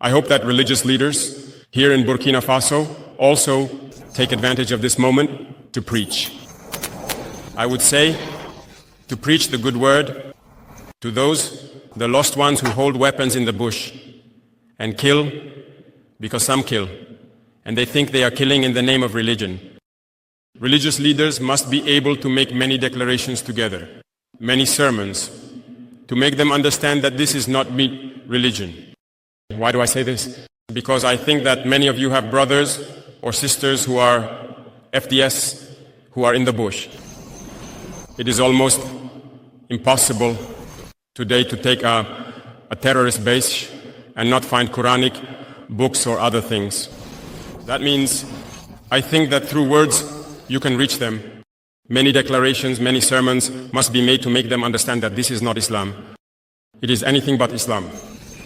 I hope that religious leaders here in Burkina Faso also take advantage of this moment to preach. I would say to preach the good word to those, the lost ones who hold weapons in the bush and kill because some kill, and they think they are killing in the name of religion. Religious leaders must be able to make many declarations together, many sermons, to make them understand that this is not religion. Why do I say this? Because I think that many of you have brothers or sisters who are FDS, who are in the bush. It is almost impossible today to take a terrorist base and not find Quranic books or other things. That means I think that through words you can reach them. Many declarations, many sermons must be made to make them understand that this is not Islam. It is anything but Islam.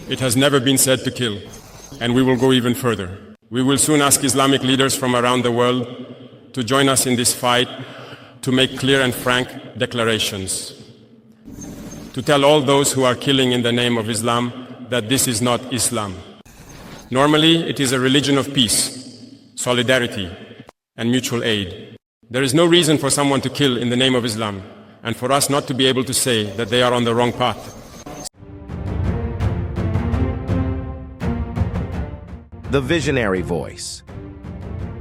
It has never been said to kill, and we will go even further. We will soon ask Islamic leaders from around the world to join us in this fight to make clear and frank declarations, to tell all those who are killing in the name of Islam that this is not Islam. Normally, it is a religion of peace, solidarity, and mutual aid. There is no reason for someone to kill in the name of Islam, and for us not to be able to say that they are on the wrong path. The Visionary Voice.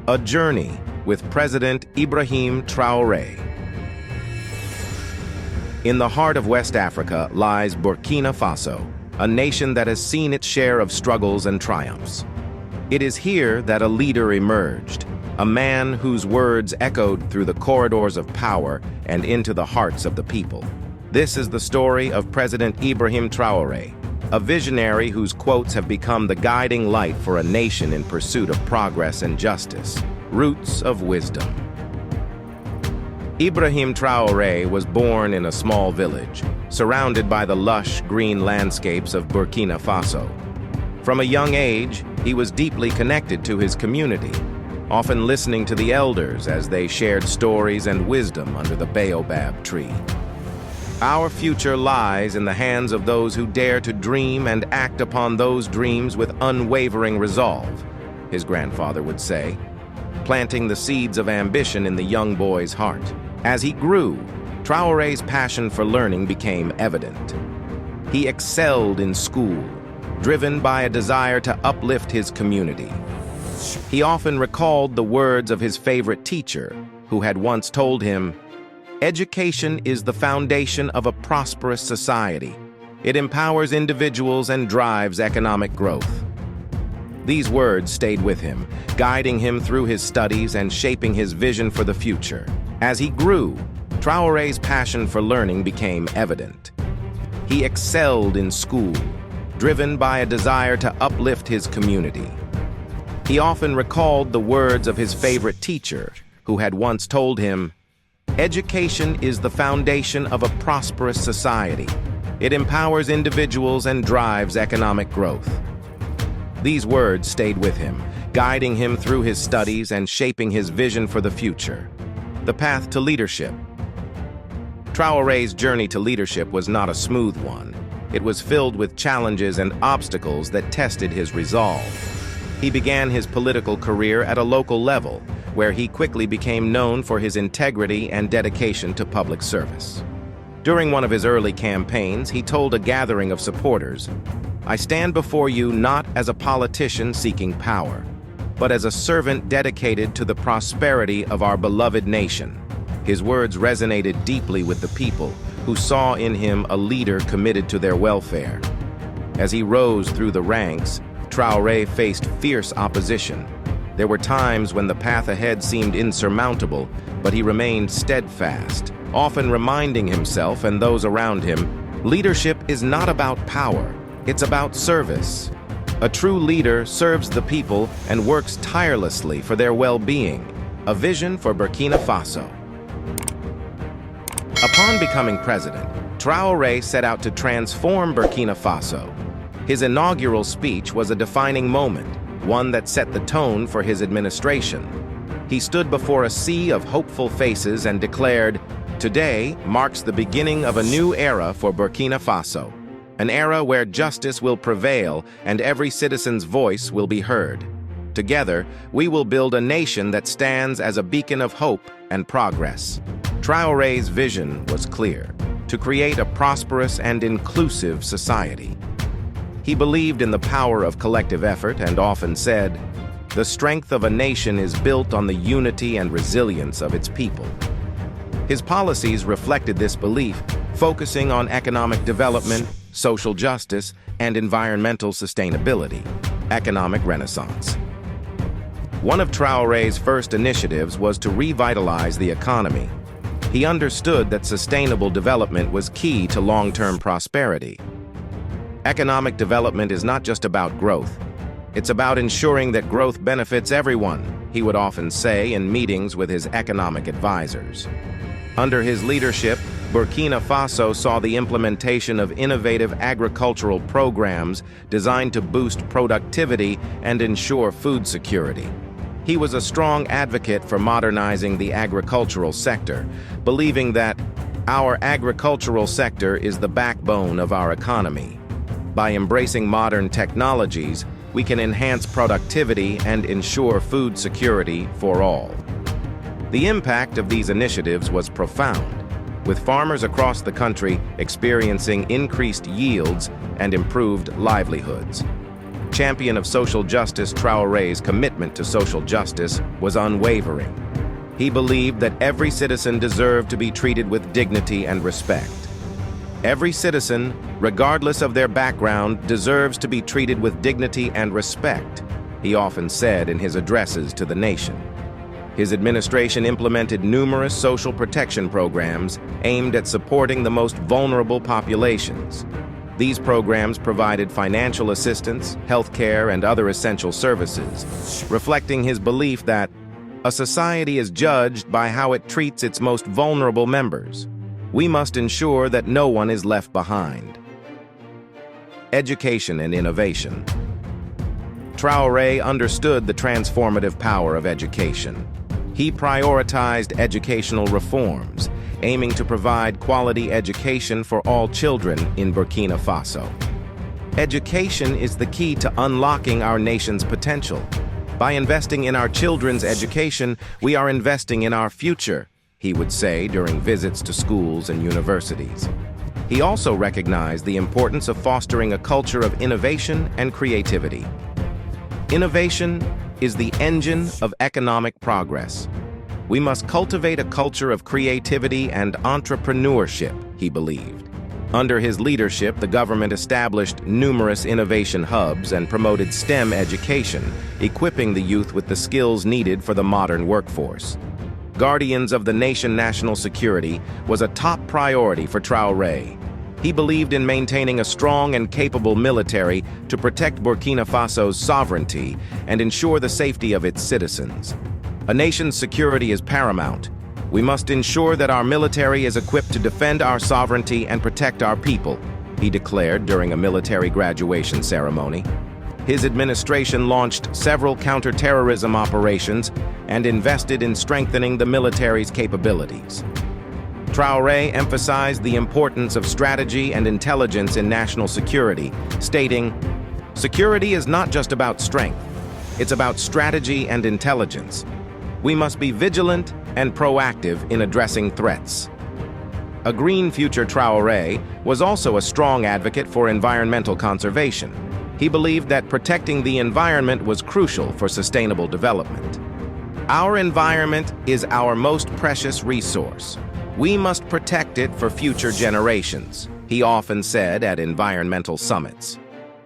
A Journey with President Ibrahim Traoré. In the heart of West Africa lies Burkina Faso, a nation that has seen its share of struggles and triumphs. It is here that a leader emerged, a man whose words echoed through the corridors of power and into the hearts of the people. This is the story of President Ibrahim Traoré, a visionary whose quotes have become the guiding light for a nation in pursuit of progress and justice. Roots of Wisdom. Ibrahim Traoré was born in a small village, surrounded by the lush green landscapes of Burkina Faso. From a young age, he was deeply connected to his community, often listening to the elders as they shared stories and wisdom under the baobab tree. Our future lies in the hands of those who dare to dream and act upon those dreams with unwavering resolve, his grandfather would say, planting the seeds of ambition in the young boy's heart. As he grew, Traoré's passion for learning became evident. He excelled in school, driven by a desire to uplift his community. He often recalled the words of his favorite teacher, who had once told him, "Education is the foundation of a prosperous society. It empowers individuals and drives economic growth." These words stayed with him, guiding him through his studies and shaping his vision for the future. As he grew, Traoré's passion for learning became evident. He excelled in school, driven by a desire to uplift his community. He often recalled the words of his favorite teacher, who had once told him, "Education is the foundation of a prosperous society. It empowers individuals and drives economic growth." These words stayed with him, guiding him through his studies and shaping his vision for the future. The path to leadership. Traoré's journey to leadership was not a smooth one. It was filled with challenges and obstacles that tested his resolve. He began his political career at a local level, where he quickly became known for his integrity and dedication to public service. During one of his early campaigns, he told a gathering of supporters, "I stand before you not as a politician seeking power, but as a servant dedicated to the prosperity of our beloved nation." His words resonated deeply with the people, who saw in him a leader committed to their welfare. As he rose through the ranks, Traoré faced fierce opposition. There were times when the path ahead seemed insurmountable, but he remained steadfast, often reminding himself and those around him, leadership is not about power, it's about service. A true leader serves the people and works tirelessly for their well-being. A vision for Burkina Faso. Upon becoming president, Traoré set out to transform Burkina Faso. His inaugural speech was a defining moment, one that set the tone for his administration. He stood before a sea of hopeful faces and declared, "Today marks the beginning of a new era for Burkina Faso." an era where justice will prevail and every citizen's voice will be heard. Together, we will build a nation that stands as a beacon of hope and progress. Traoré's vision was clear: to create a prosperous and inclusive society. He believed in the power of collective effort and often said, "The strength of a nation is built on the unity and resilience of its people." His policies reflected this belief, focusing on economic development, social justice, and environmental sustainability. Economic renaissance. One of Traoré's first initiatives was to revitalize the economy. He understood that sustainable development was key to long-term prosperity. Economic development is not just about growth. It's about ensuring that growth benefits everyone, he would often say in meetings with his economic advisors. Under his leadership, Burkina Faso saw the implementation of innovative agricultural programs designed to boost productivity and ensure food security. He was a strong advocate for modernizing the agricultural sector, believing that our agricultural sector is the backbone of our economy. By embracing modern technologies, we can enhance productivity and ensure food security for all. The impact of these initiatives was profound, with farmers across the country experiencing increased yields and improved livelihoods. Champion of social justice, Traoré's commitment to social justice was unwavering. He believed that every citizen deserved to be treated with dignity and respect. Every citizen, regardless of their background, deserves to be treated with dignity and respect, he often said in his addresses to the nation. His administration implemented numerous social protection programs aimed at supporting the most vulnerable populations. These programs provided financial assistance, health care, and other essential services, reflecting his belief that a society is judged by how it treats its most vulnerable members. We must ensure that no one is left behind. Education and innovation. Traoré understood the transformative power of education. He prioritized educational reforms, aiming to provide quality education for all children in Burkina Faso. Education is the key to unlocking our nation's potential. By investing in our children's education, we are investing in our future, he would say during visits to schools and universities. He also recognized the importance of fostering a culture of innovation and creativity. Innovation is the engine of economic progress. We must cultivate a culture of creativity and entrepreneurship, he believed. Under his leadership, the government established numerous innovation hubs and promoted STEM education, equipping the youth with the skills needed for the modern workforce. Guardians of the Nation's national security was a top priority for Traoré. He believed in maintaining a strong and capable military to protect Burkina Faso's sovereignty and ensure the safety of its citizens. A nation's security is paramount. We must ensure that our military is equipped to defend our sovereignty and protect our people, he declared during a military graduation ceremony. His administration launched several counter-terrorism operations and invested in strengthening the military's capabilities. Traoré emphasized the importance of strategy and intelligence in national security, stating, "Security is not just about strength. It's about strategy and intelligence. We must be vigilant and proactive in addressing threats." A green future, Traoré was also a strong advocate for environmental conservation. He believed that protecting the environment was crucial for sustainable development. Our environment is our most precious resource. We must protect it for future generations, he often said at environmental summits.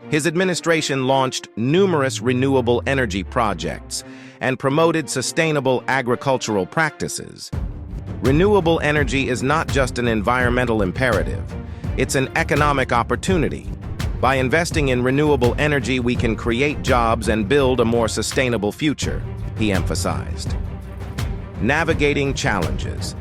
His administration launched numerous renewable energy projects and promoted sustainable agricultural practices. Renewable energy is not just an environmental imperative, it's an economic opportunity. By investing in renewable energy, we can create jobs and build a more sustainable future, he emphasized. Navigating challenges.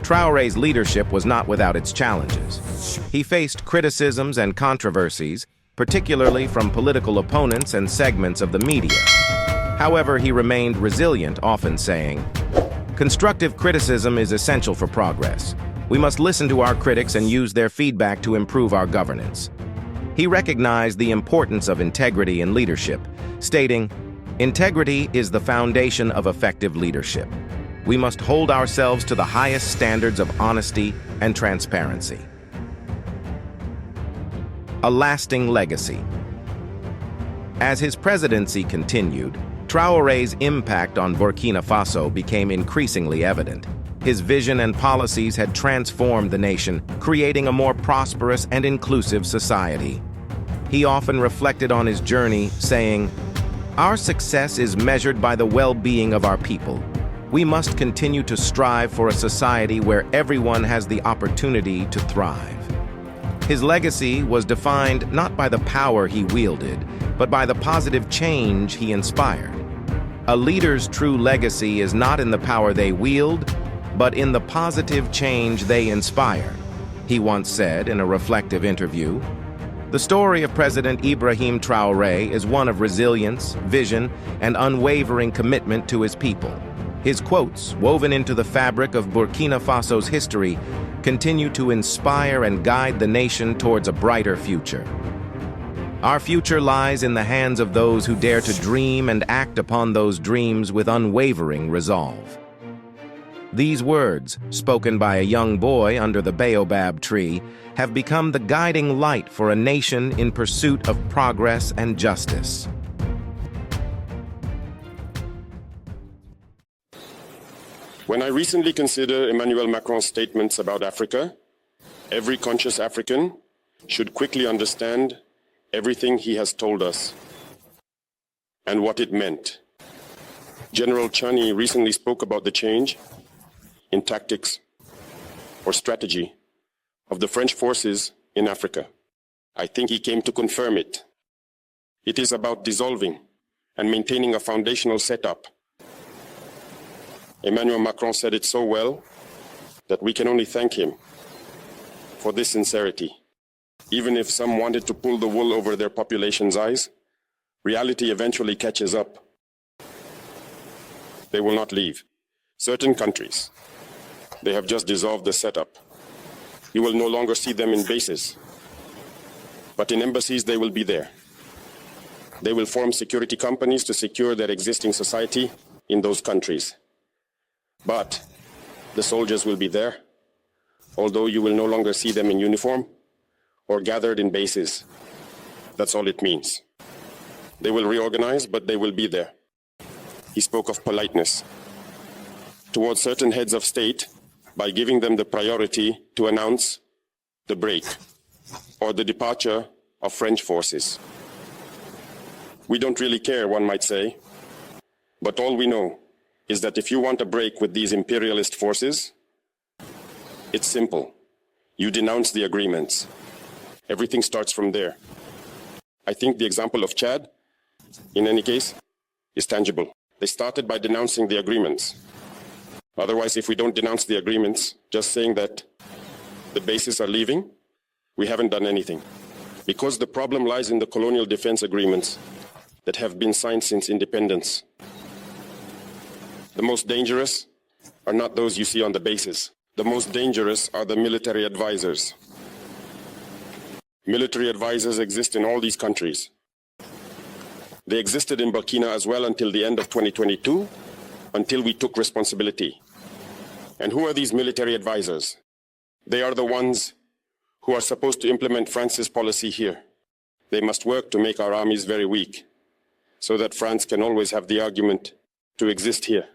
Traoré's leadership was not without its challenges. He faced criticisms and controversies, particularly from political opponents and segments of the media. However, he remained resilient, often saying, "Constructive criticism is essential for progress. We must listen to our critics and use their feedback to improve our governance. He recognized the importance of integrity in leadership, stating, "Integrity is the foundation of effective leadership. We must hold ourselves to the highest standards of honesty and transparency." A lasting legacy. As his presidency continued, Traoré's impact on Burkina Faso became increasingly evident. His vision and policies had transformed the nation, creating a more prosperous and inclusive society. He often reflected on his journey, saying, "Our success is measured by the well-being of our people. We must continue to strive for a society where everyone has the opportunity to thrive." His legacy was defined not by the power he wielded, but by the positive change he inspired. A leader's true legacy is not in the power they wield, but in the positive change they inspire, he once said in a reflective interview. The story of President Ibrahim Traoré is one of resilience, vision, and unwavering commitment to his people. His quotes, woven into the fabric of Burkina Faso's history, continue to inspire and guide the nation towards a brighter future. Our future lies in the hands of those who dare to dream and act upon those dreams with unwavering resolve. These words, spoken by a young boy under the baobab tree, have become the guiding light for a nation in pursuit of progress and justice. When I recently consider Emmanuel Macron's statements about Africa, every conscious African should quickly understand everything he has told us and what it meant. General Chani recently spoke about the change in tactics or strategy of the French forces in Africa. I think he came to confirm it. It is about dissolving and maintaining a foundational setup. Emmanuel Macron said it so well that we can only thank him for this sincerity. Even if some wanted to pull the wool over their population's eyes, reality eventually catches up. They will not leave. Certain countries, they have just dissolved the setup. You will no longer see them in bases, but in embassies they will be there. They will form security companies to secure their existing society in those countries. But the soldiers will be there, although you will no longer see them in uniform or gathered in bases. That's all it means. They will reorganize, but they will be there. He spoke of politeness towards certain heads of state by giving them the priority to announce the break or the departure of French forces. We don't really care, one might say, but all we know is that if you want a break with these imperialist forces, it's simple. You denounce the agreements. Everything starts from there. I think the example of Chad, in any case, is tangible. They started by denouncing the agreements. Otherwise, if we don't denounce the agreements, just saying that the bases are leaving, we haven't done anything. Because the problem lies in the colonial defense agreements that have been signed since independence. The most dangerous are not those you see on the bases. The most dangerous are the military advisors. Military advisors exist in all these countries. They existed in Burkina as well until the end of 2022, until we took responsibility. And who are these military advisors? They are the ones who are supposed to implement France's policy here. They must work to make our armies very weak, so that France can always have the argument to exist here.